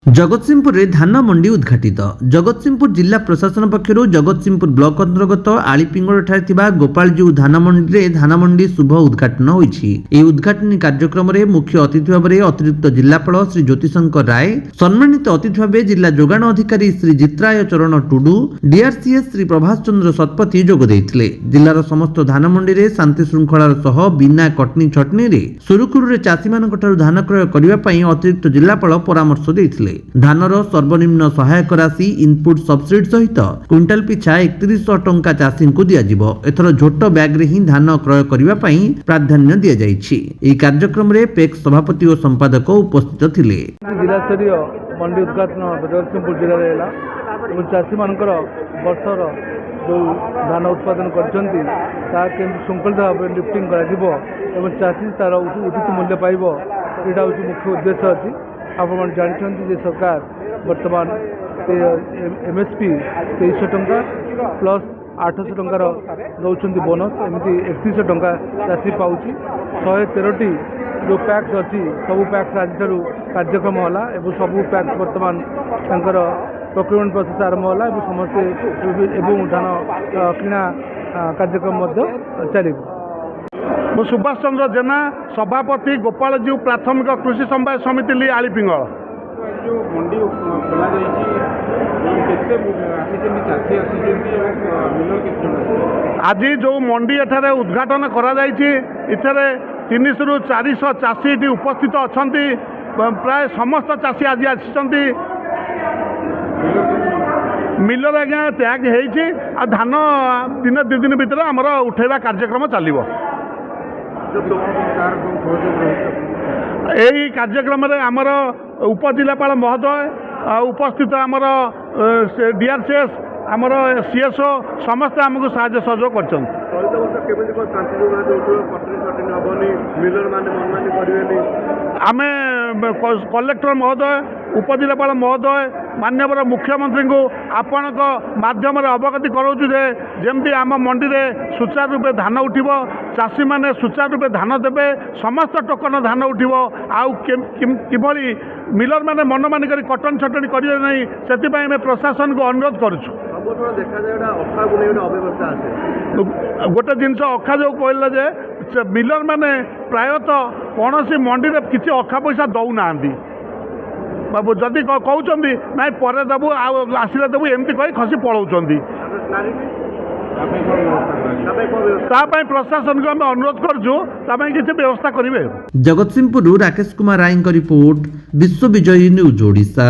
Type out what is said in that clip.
जगतसिंहपुर रे धान मंडी उद्घाटित। जगतसिंहपुर जिला प्रशासन पक्षरु जगतसिंहपुर ब्लॉक अंतर्गत आलीपिंगल ठारे थिबा गोपालजू धान मंडी रे धान मंडी शुभ उद्घाटन होईछि। ए उद्घाटनी कार्यक्रम रे मुख्य अतिथि भाबरे अतिरिक्त जिलापाल श्री ज्योतिशंकर राय, सम्मानित अतिथि भाबे जिला जोगाण अधिकारी श्री जित्राय चरण टुडू, डीआरसीएस श्री प्रभास चंद्र सतपथी जोग देइथिले। जिल्लार समस्त धान मंडी रे शांति श्रृंखलार सह बिना कटनी छटनी रे सुरुखुरु रे चाषी मानक ठारु धान क्रय करिवा पई अतिरिक्त जिलापाल परामर्श देइथिले। धानर सर्वनिम्न सहायक राशि इनपुट सब्सिडी सहित क्विंटाल पिछा 3100 टंका चाषी को दियाजिबो। एथर झोट बैग रे ही धान क्रय करिवा पई प्राधान्य दिया जाइछि। एही कार्यक्रम रे पेक सभापति और संपादक उपस्थित थिले। जिला स्तरीय मंडी उद्घाटन जगतसिंहपुर जिले में है और चाषी मानकर वर्षर जो धान उत्पादन करछंती ता केमि संकल्प भाव लिफ्टिंग करा और चाषी तार उचित मूल्य पाइब एटा हूँ मुख्य उद्देश्य अच्छी। आप जानते सरकार वर्तमान एमएसपी 2300 टंका प्लस 800 टंकार दौरान बोनस एमती 3100 टंका चाषी पाँच 113टी जो पैक्स अच्छी सबू पैक्स आज कार्यक्रम होला एवं सबू पैक्स वर्तमान प्रोक्योरमेंट प्रोसेस आरंभ होला एवं समस्ते एवं धान किणा कार्यक्रम चल। मु सुभाष चंद्र जेना सभापति गोपालजू प्राथमिक कृषि समवाय समिति ली आलीपिंगल। आज जो मंडी एठारे उद्घाटन करा जायछि इथरे 300 रु 400 चाषी एटी उपस्थित अछंती। प्राय समस्त चाषी आज आछंती। मिलर आज्ञा टैग होइछि आ धान दिन 2 दिन भितर हमर उठेबा कार्यक्रम चलिबो। यही कार्यक्रम रे आमर उपजिलापाल महोदय उपस्थित आमर डीआरसीएस आमर सीएसओ समस्त आमको साहाय्य सहयोग कर। आमे कलेक्टर महोदय उपजिलापाल महोदय माननीय मुख्यमंत्री को आपण माध्यम अवगति कराऊँ जमती आम मंडी रे सुचारू रूपे धान उठिब, चाषी मैंने सुचारू रूपे धान देवे, समस्त टोकन धान उठिब। आउ किभली मिलर मैंने मनमानी करी कटन छटनी करेंगे नहीं से प्रशासन को अनुरोध करुछु। गोटे जिनस अखा जो कहला जे मिलर मैंने प्रायतः कौन सी मंडी में किसी अखा पैसा दौना बाबू जदि कहते ना पर देवु आसले देवु एमती कही खसी पलाउंट प्रशासन को आम अनुरोध करुँ किसी व्यवस्था करेंगे। जगतसिंहपुर राकेश कुमार राय रिपोर्ट, विश्व विजयी न्यूज ओडिशा।